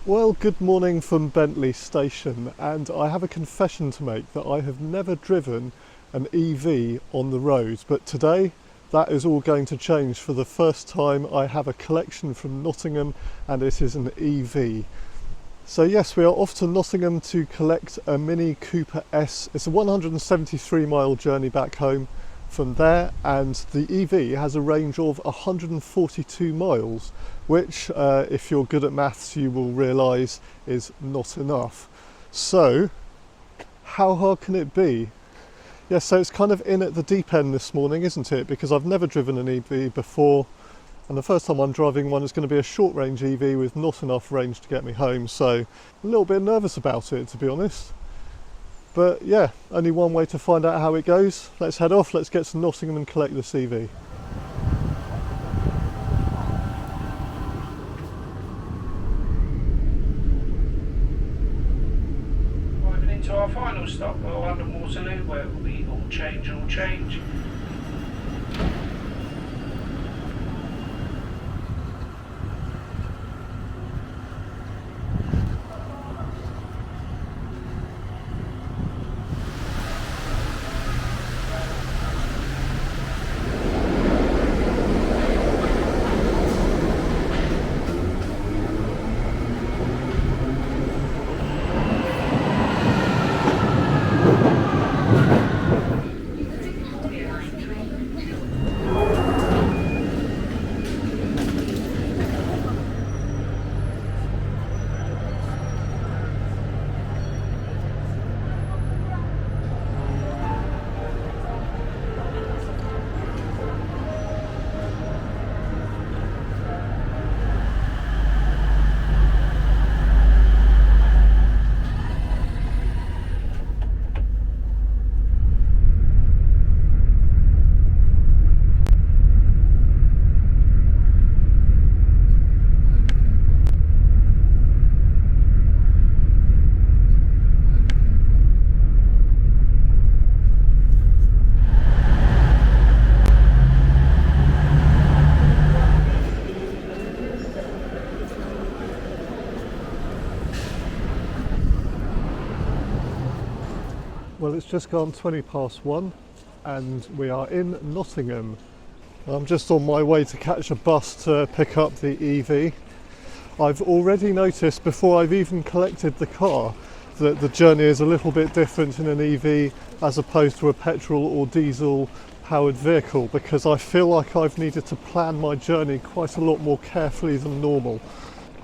Well, good morning from Bentley Station, and I have a confession to make that I have never driven an EV on the road, but today that is all going to change. For the first time I have a collection from Nottingham and it is an EV. So yes, we are off to Nottingham to collect a Mini Cooper S. It's a 173 mile journey back home from there, and the EV has a range of 142 miles, which if you're good at maths you will realise is not enough. So how hard can it be? Yes, so it's kind of in at the deep end this morning, isn't it? Because I've never driven an EV before, and the first time I'm driving one is going to be a short range EV with not enough range to get me home, so a little bit nervous about it, to be honest. But yeah, only one way to find out how it goes. Let's head off, let's get to Nottingham and collect this EV. Arriving into our final stop, London Waterloo, where it will be all change, all change. Well, it's just gone 20 past 1 and we are in Nottingham. I'm just on my way to catch a bus to pick up the EV. I've already noticed, before I've even collected the car, that the journey is a little bit different in an EV as opposed to a petrol or diesel powered vehicle, because I feel like I've needed to plan my journey quite a lot more carefully than normal.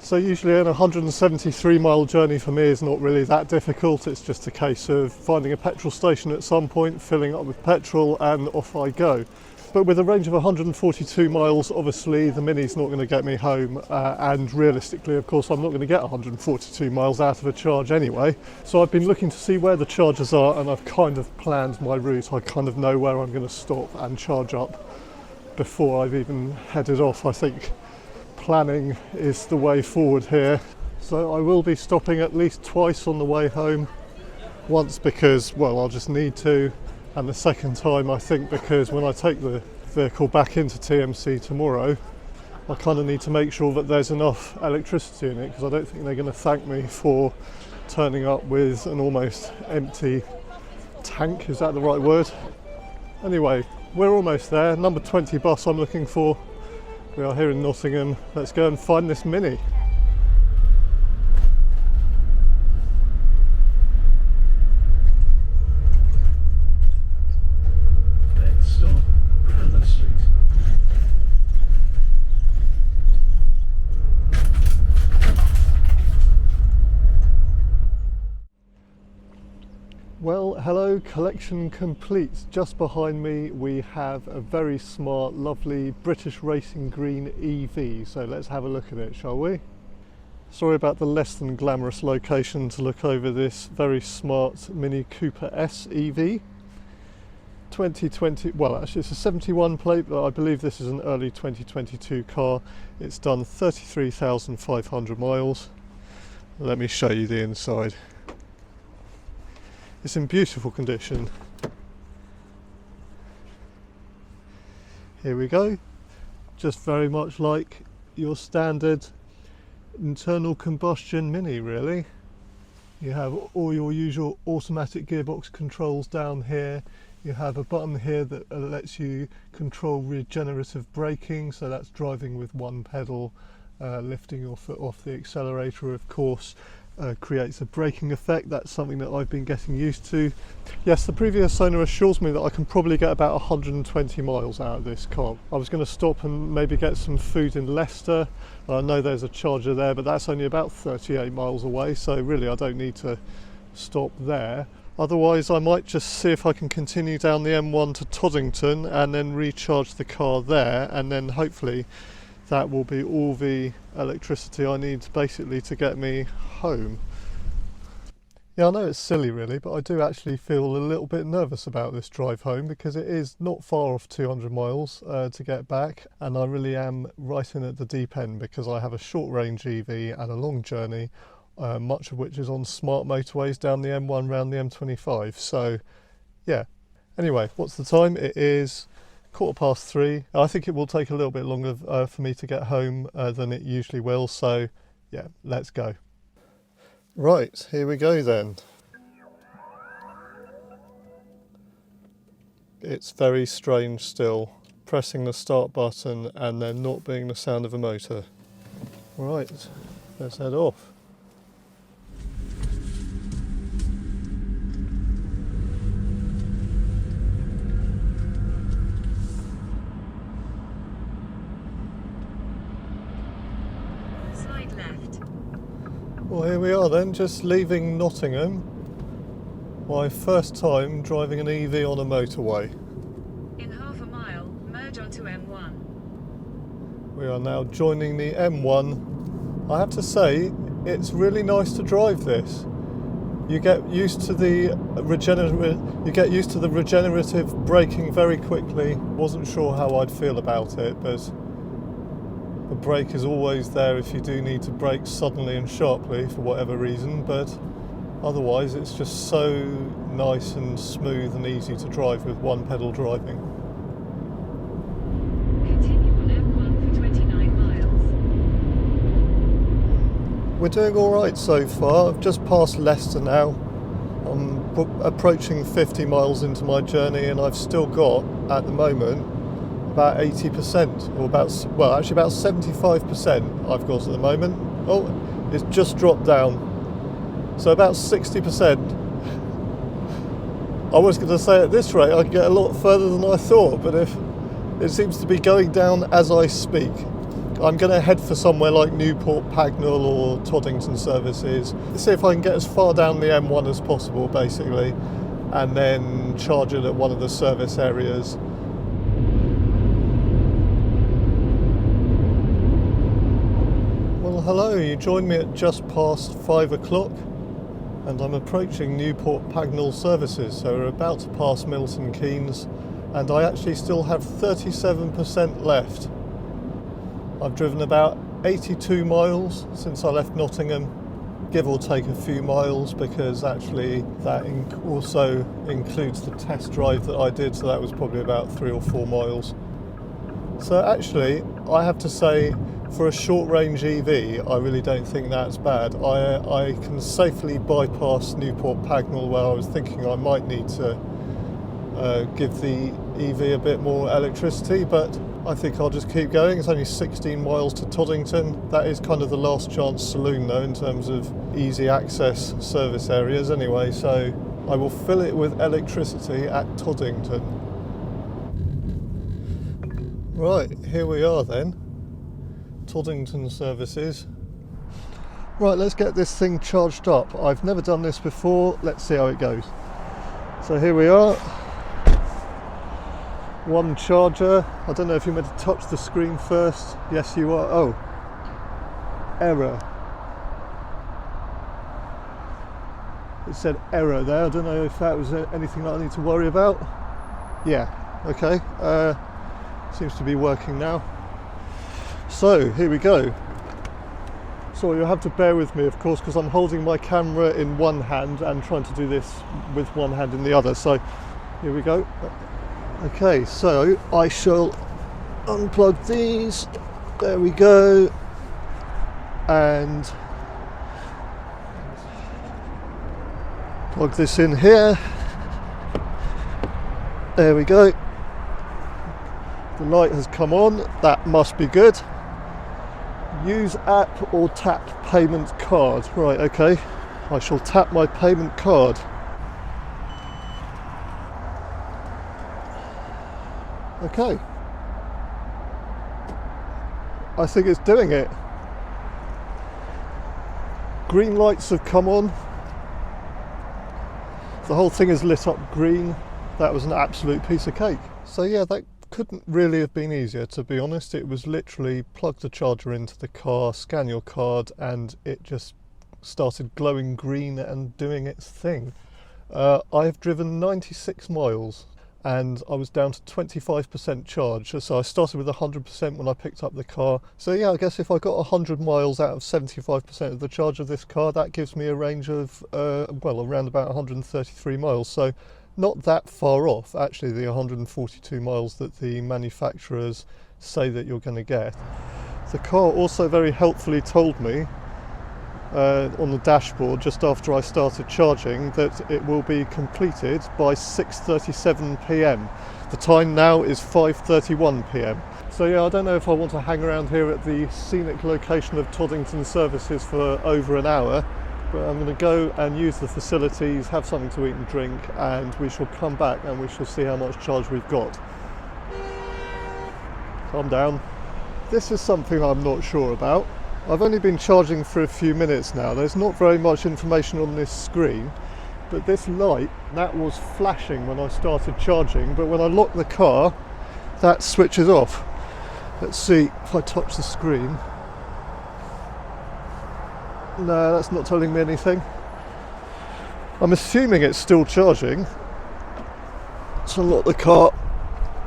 So usually an 173 mile journey for me is not really that difficult. It's just a case of finding a petrol station at some point, filling up with petrol and off I go. But with a range of 142 miles, obviously the Mini's not going to get me home, and realistically of course I'm not going to get 142 miles out of a charge anyway. So I've been looking to see where the chargers are, and I've kind of planned my route. I kind of know where I'm going to stop and charge up before I've even headed off. I think planning is the way forward here. So I will be stopping at least twice on the way home. Once because, well, I'll just need to, and the second time I think because when I take the vehicle back into TMC tomorrow, I kind of need to make sure that there's enough electricity in it, because I don't think they're going to thank me for turning up with an almost empty tank. Is that the right word? Anyway, we're almost there. Number 20 bus I'm looking for. We are here in Nottingham. Let's go and find this Mini. Next stop, Plymouth Street. Well, hello, collection complete. Just behind me we have a very smart, lovely British Racing Green EV. So let's have a look at it, shall we? Sorry about the less than glamorous location to look over this very smart Mini Cooper S EV. 2020, well actually it's a 71 plate, but I believe this is an early 2022 car. It's done 33,500 miles. Let me show you the inside. It's in beautiful condition. Here we go. Just very much like your standard internal combustion Mini really. You have all your usual automatic gearbox controls down here. You have a button here that lets you control regenerative braking, so that's driving with one pedal, lifting your foot off the accelerator, of course, creates a braking effect. That's something that I've been getting used to. Yes, the previous owner assures me that I can probably get about 120 miles out of this car. I was going to stop and maybe get some food in Leicester. I know there's a charger there, but that's only about 38 miles away, so really I don't need to stop there. Otherwise I might just see if I can continue down the M1 to Toddington and then recharge the car there, and then hopefully that will be all the electricity I need basically to get me home. Yeah, I know it's silly really, but I do actually feel a little bit nervous about this drive home because it is not far off 200 miles to get back, and I really am right in at the deep end because I have a short range EV and a long journey, much of which is on smart motorways down the M1 round the M25. So yeah, anyway, what's the time? It is 3:15. I think it will take a little bit longer for me to get home than it usually will, so yeah, let's go. Right, here we go then. It's very strange still, pressing the start button and there not being the sound of a motor. Right, let's head off. Well, here we are then, just leaving Nottingham. My first time driving an EV on a motorway. In half a mile, merge onto M1. We are now joining the M1. I have to say, it's really nice to drive this. You get used to the regenerative braking very quickly. Wasn't sure how I'd feel about it, but the brake is always there if you do need to brake suddenly and sharply for whatever reason, but otherwise it's just so nice and smooth and easy to drive with one pedal driving. Continue on M1 for 29 miles. We're doing alright so far. I've just passed Leicester now. I'm approaching 50 miles into my journey and I've still got, at the moment, about 80%, or about 75% I've got at the moment. Oh, it's just dropped down. So about 60%. I was going to say at this rate I could get a lot further than I thought, but if it seems to be going down as I speak. I'm going to head for somewhere like Newport Pagnell or Toddington services. See if I can get as far down the M1 as possible basically, and then charge it at one of the service areas. Hello, you joined me at just past 5 o'clock and I'm approaching Newport Pagnell services, so we're about to pass Milton Keynes and I actually still have 37% left. I've driven about 82 miles since I left Nottingham, give or take a few miles, because actually that also includes the test drive that I did, so that was probably about 3 or 4 miles. So actually, I have to say, for a short range EV, I really don't think that's bad. I can safely bypass Newport Pagnell, where I was thinking I might need to give the EV a bit more electricity, but I think I'll just keep going. It's only 16 miles to Toddington. That is kind of the last chance saloon though, in terms of easy access service areas anyway, so I will fill it with electricity at Toddington. Right, here we are then. Toddington services. Right, let's get this thing charged up. I've never done this before. Let's see how it goes. So here we are. One charger. I don't know if you're meant to touch the screen first. Yes, you are. Oh, error. It said error there. I don't know if that was anything that I need to worry about. Yeah, okay. Seems to be working now. So here we go. So you'll have to bear with me, of course, because I'm holding my camera in one hand and trying to do this with one hand in the other. So here we go. Okay, so I shall unplug these. There we go. and plug this in here. There we go. The light has come on, that must be good. Use app or tap payment card. Right, okay. I shall tap my payment card. Okay. I think it's doing it. Green lights have come on. The whole thing is lit up green. That was an absolute piece of cake. So yeah, that couldn't really have been easier, to be honest. It was literally plug the charger into the car, scan your card, and it just started glowing green and doing its thing. I've driven 96 miles and I was down to 25% charge. So I started with 100% when I picked up the car. So yeah, I guess if I got 100 miles out of 75% of the charge of this car, that gives me a range of, well, around about 133 miles. So not that far off, actually, the 142 miles that the manufacturers say that you're going to get. The car also very helpfully told me on the dashboard just after I started charging that it will be completed by 6:37 p.m. The time now is 5:31 p.m. So yeah, I don't know if I want to hang around here at the scenic location of Toddington Services for over an hour, but I'm going to go and use the facilities, have something to eat and drink, and we shall come back and we shall see how much charge we've got. Calm down. This is something I'm not sure about. I've only been charging for a few minutes now. There's not very much information on this screen, but this light, that was flashing when I started charging, but when I lock the car, that switches off. Let's see if I touch the screen. No, that's not telling me anything. I'm assuming it's still charging. Let's unlock the car.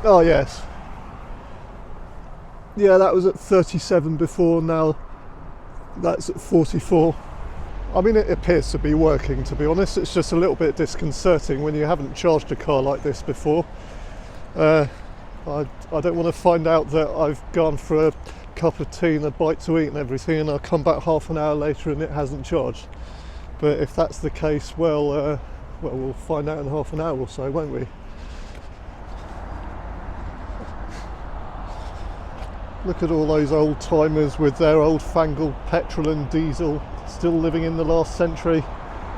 Oh yes. Yeah, that was at 37 before, now that's at 44. I mean, it appears to be working, to be honest. It's just a little bit disconcerting when you haven't charged a car like this before. I don't want to find out that I've gone for a cup of tea and a bite to eat and everything, and I'll come back half an hour later and it hasn't charged. But if that's the case, well, we'll find out in half an hour or so, won't we? Look at all those old timers with their old fangled petrol and diesel, still living in the last century.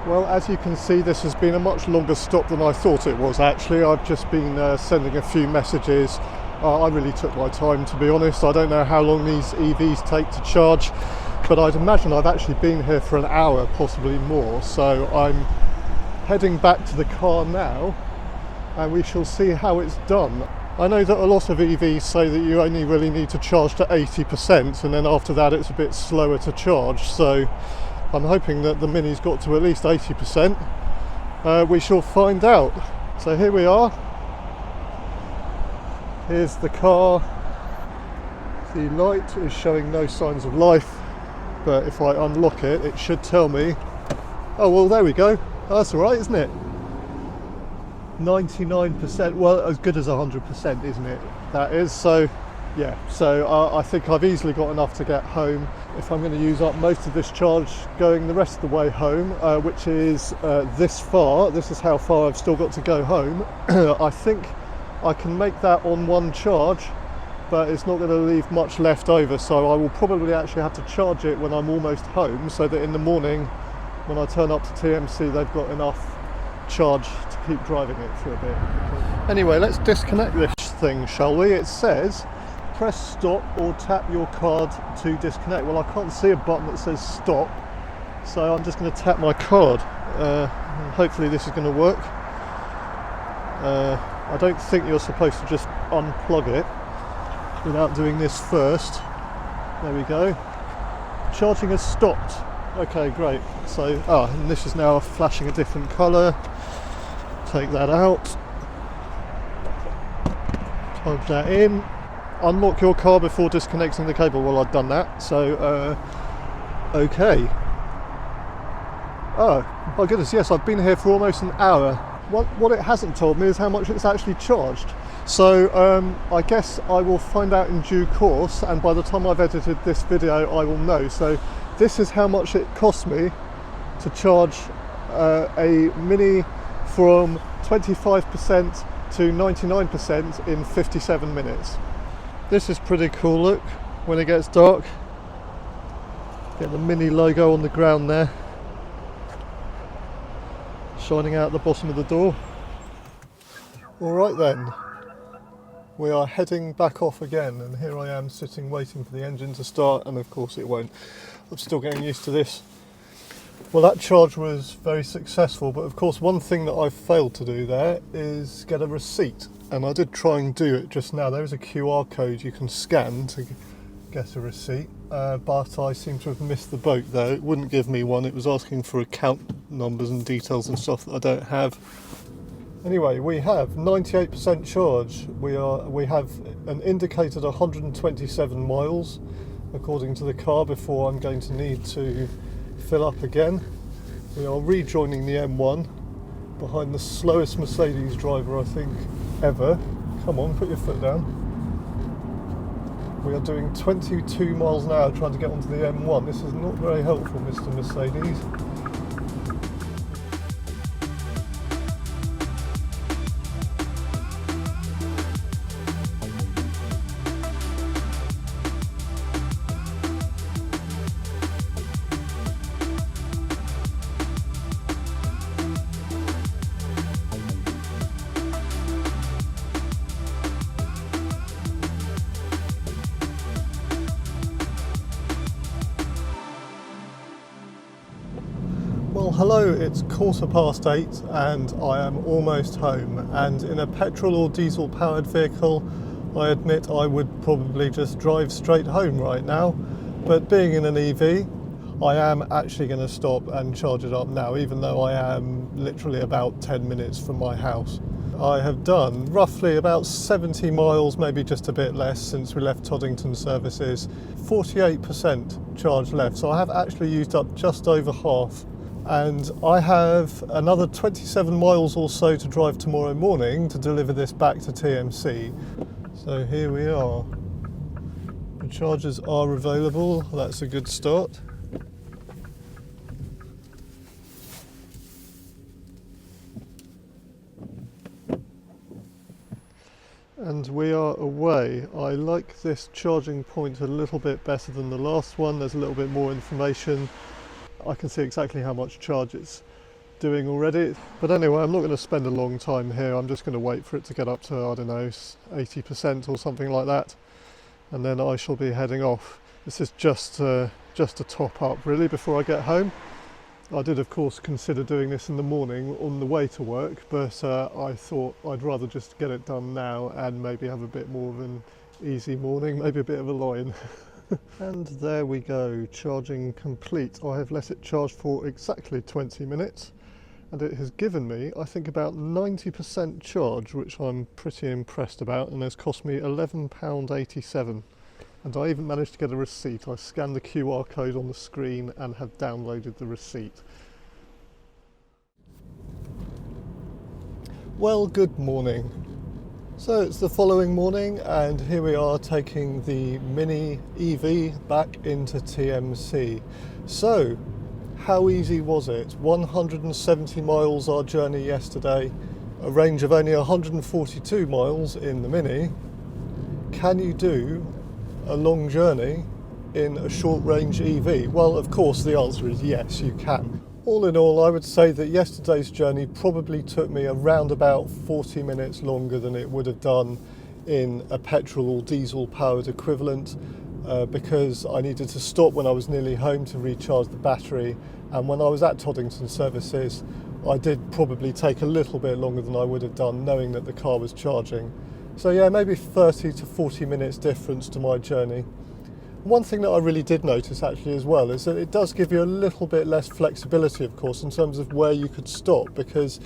Well, as you can see, this has been a much longer stop than I thought it was, actually. I've just been sending a few messages. I really took my time, to be honest. I don't know how long these EVs take to charge, but I'd imagine I've actually been here for an hour, possibly more. So I'm heading back to the car now and we shall see how it's done. I know that a lot of EVs say that you only really need to charge to 80%, and then after that it's a bit slower to charge, so I'm hoping that the Mini's got to at least 80%. We shall find out. So here we are. Here's the car. The light is showing no signs of life, but if I unlock it, it should tell me. Oh, well, there we go. That's all right, isn't it? 99%, well, as good as 100%, isn't it? That is. So yeah, so I think I've easily got enough to get home. If I'm going to use up most of this charge going the rest of the way home, which is this far, this is how far I've still got to go home. I think I can make that on one charge, but it's not going to leave much left over, so I will probably actually have to charge it when I'm almost home, so that in the morning when I turn up to TMC they've got enough charge to keep driving it for a bit. Anyway, let's disconnect this thing, shall we? It says press stop or tap your card to disconnect. Well, I can't see a button that says stop, so I'm just going to tap my card. Hopefully this is going to work. I don't think you're supposed to just unplug it without doing this first. There we go. Charging has stopped. Okay, great. So, and this is now flashing a different colour. Take that out. Plug that in. Unlock your car before disconnecting the cable. Well, I've done that. So, okay. Oh, my goodness, yes, I've been here for almost an hour. What it hasn't told me is how much it's actually charged. So I guess I will find out in due course, and by the time I've edited this video I will know. So This is how much it cost me to charge a Mini from 25% to 99% in 57 minutes. This is pretty cool, look, when it gets dark. Get the Mini logo on the ground there, shining out the bottom of the door. Alright then, we are heading back off again, and here I am sitting waiting for the engine to start, and of course it won't. I'm still getting used to this. Well, that charge was very successful, but of course one thing that I failed to do there is get a receipt, and I did try and do it just now. There is a QR code you can scan to get a receipt, but I seem to have missed the boat there. It wouldn't give me one. It was asking for account numbers and details and stuff that I don't have. Anyway, we have 98% charge. We have an indicated 127 miles according to the car before I'm going to need to fill up again. We are rejoining the M1 behind the slowest Mercedes driver I think ever. Come on, put your foot down. We are doing 22 miles an hour trying to get onto the M1. This is not very helpful, Mr. Mercedes. Well, hello, it's 8:15 and I am almost home, and in a petrol or diesel powered vehicle I admit I would probably just drive straight home right now, but being in an EV I am actually going to stop and charge it up now, even though I am literally about 10 minutes from my house. I have done roughly about 70 miles, maybe just a bit less, since we left Toddington services. 48% charge left, so I have actually used up just over half. And I have another 27 miles or so to drive tomorrow morning to deliver this back to TMC. So here we are. The chargers are available, that's a good start. And we are away. I like this charging point a little bit better than the last one. There's a little bit more information. I can see exactly how much charge it's doing already. But anyway, I'm not going to spend a long time here. I'm just going to wait for it to get up to, I don't know, 80% or something like that. And then I shall be heading off. This is just a top up really before I get home. I did of course consider doing this in the morning on the way to work, but I thought I'd rather just get it done now and maybe have a bit more of an easy morning, maybe a bit of a lie-in. And there we go, charging complete. I have let it charge for exactly 20 minutes and it has given me, I think, about 90% charge, which I'm pretty impressed about, and has cost me £11.87. And I even managed to get a receipt. I scanned the QR code on the screen and have downloaded the receipt. Well, good morning. So it's the following morning and here we are taking the Mini EV back into TMC. So, how easy was it? 170 miles our journey yesterday, a range of only 142 miles in the Mini. Can you do a long journey in a short range EV? Well, of course the answer is yes, you can. All in all, I would say that yesterday's journey probably took me around about 40 minutes longer than it would have done in a petrol or diesel powered equivalent, because I needed to stop when I was nearly home to recharge the battery, and when I was at Toddington services I did probably take a little bit longer than I would have done knowing that the car was charging. So yeah, maybe 30 to 40 minutes difference to my journey. One thing that I really did notice actually as well is that it does give you a little bit less flexibility, of course, in terms of where you could stop, because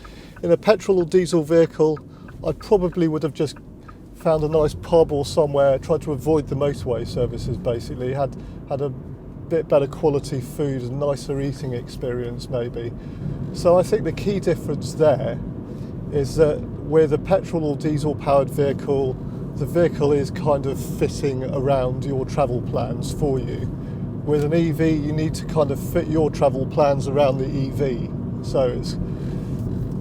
in a petrol or diesel vehicle I probably would have just found a nice pub or somewhere, tried to avoid the motorway services basically, had a bit better quality food, a nicer eating experience maybe. So I think the key difference there is that with a petrol or diesel powered vehicle, the vehicle is kind of fitting around your travel plans for you, With an EV, you need to kind of fit your travel plans around the EV. So it's,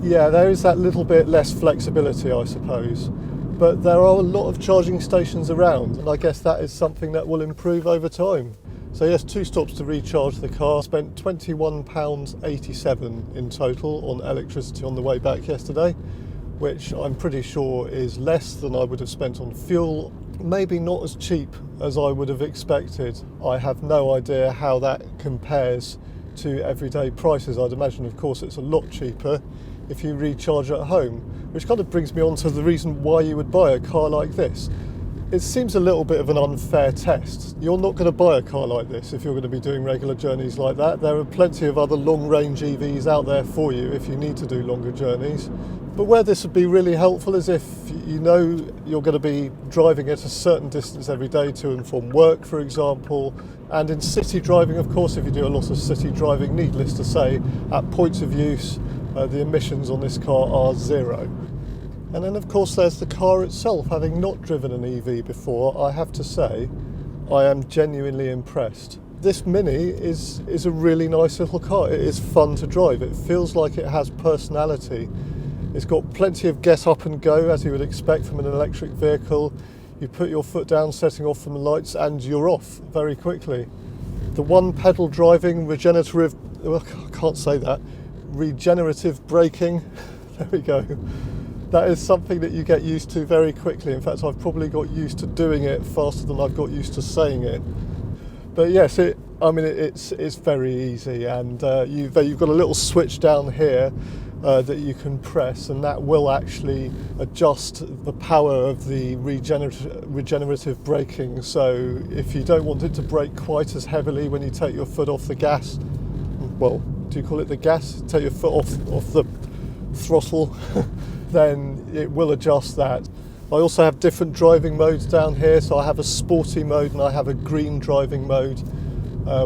yeah, there is that little bit less flexibility, I suppose. But there are a lot of charging stations around, and I guess that is something that will improve over time. So yes, 2 stops to recharge the car. Spent £21.87 in total on electricity on the way back yesterday, which I'm pretty sure is less than I would have spent on fuel. Maybe not as cheap as I would have expected. I have no idea how that compares to everyday prices. I'd imagine, of course, it's a lot cheaper if you recharge at home, which kind of brings me on to the reason why you would buy a car like this. It seems a little bit of an unfair test. You're not going to buy a car like this if you're going to be doing regular journeys like that. There are plenty of other long-range EVs out there for you if you need to do longer journeys. But where this would be really helpful is if you know you're going to be driving at a certain distance every day to and from work, for example. And in city driving, of course, if you do a lot of city driving, needless to say, at points of use, the emissions on this car are 0. And then, of course, there's the car itself. Having not driven an EV before, I have to say, I am genuinely impressed. This Mini is a really nice little car. It is fun to drive. It feels like it has personality. It's got plenty of get up and go, as you would expect from an electric vehicle. You put your foot down, setting off from the lights, and you're off very quickly. The one pedal driving, regenerative braking, there we go. That is something that you get used to very quickly. In fact, I've probably got used to doing it faster than I've got used to saying it. But yes, it's very easy, and you've got a little switch down here that you can press, and that will actually adjust the power of the regenerative braking. So if you don't want it to brake quite as heavily when you take your foot off the gas, well, do you call it the gas? Take your foot off the throttle, then it will adjust that. I also have different driving modes down here. So I have a sporty mode and I have a green driving mode,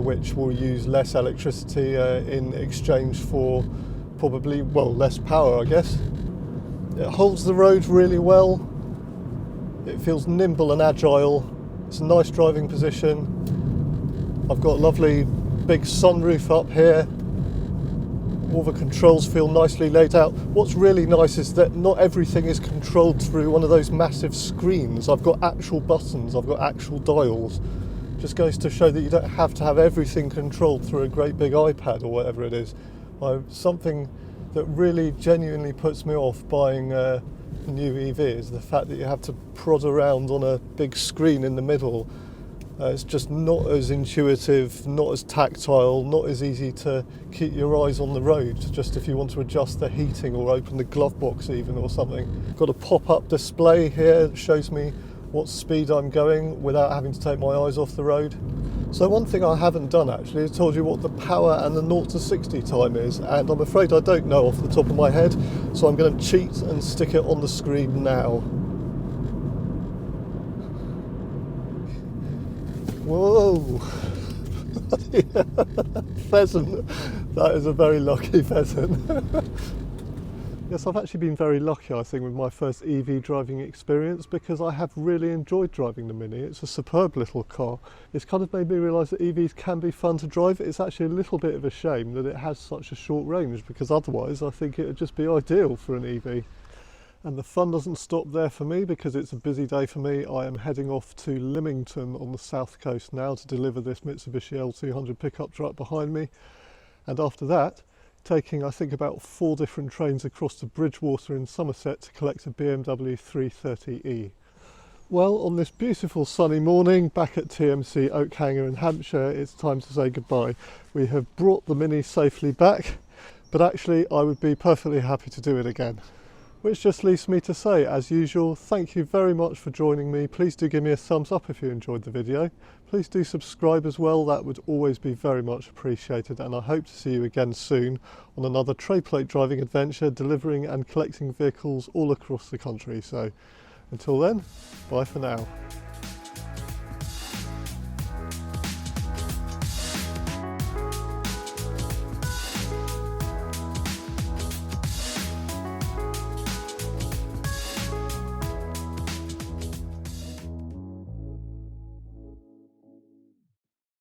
which will use less electricity in exchange for probably, well, less power, I guess. It holds the road really well. It feels nimble and agile. It's a nice driving position. I've got a lovely big sunroof up here. All the controls feel nicely laid out. What's really nice is that not everything is controlled through one of those massive screens. I've got actual buttons, I've got actual dials. Just goes to show that you don't have to have everything controlled through a great big iPad or whatever it is. Something that really genuinely puts me off buying a new EV is the fact that you have to prod around on a big screen in the middle. It's just not as intuitive, not as tactile, not as easy to keep your eyes on the road, just if you want to adjust the heating or open the glove box even or something. Got a pop-up display here that shows me what speed I'm going without having to take my eyes off the road. So one thing I haven't done actually is told you what the power and the 0 to 60 time is, and I'm afraid I don't know off the top of my head, so I'm going to cheat and stick it on the screen now. Whoa! Pheasant. That is a very lucky pheasant. Yes, I've actually been very lucky, I think, with my first EV driving experience, because I have really enjoyed driving the Mini. It's a superb little car. It's kind of made me realise that EVs can be fun to drive. It's actually a little bit of a shame that it has such a short range, because otherwise I think it would just be ideal for an EV. And the fun doesn't stop there for me, because it's a busy day for me. I am heading off to Lymington on the south coast now to deliver this Mitsubishi L200 pickup truck behind me. And after that, taking I think about 4 different trains across to Bridgewater in Somerset to collect a BMW 330e. Well, on this beautiful sunny morning back at TMC Oakhanger in Hampshire, it's time to say goodbye. We have brought the Mini safely back, but actually I would be perfectly happy to do it again. Which just leaves me to say, as usual, thank you very much for joining me. Please do give me a thumbs up if you enjoyed the video. Please do subscribe as well, that would always be very much appreciated, and I hope to see you again soon on another tray plate driving adventure, delivering and collecting vehicles all across the country. So until then, bye for now.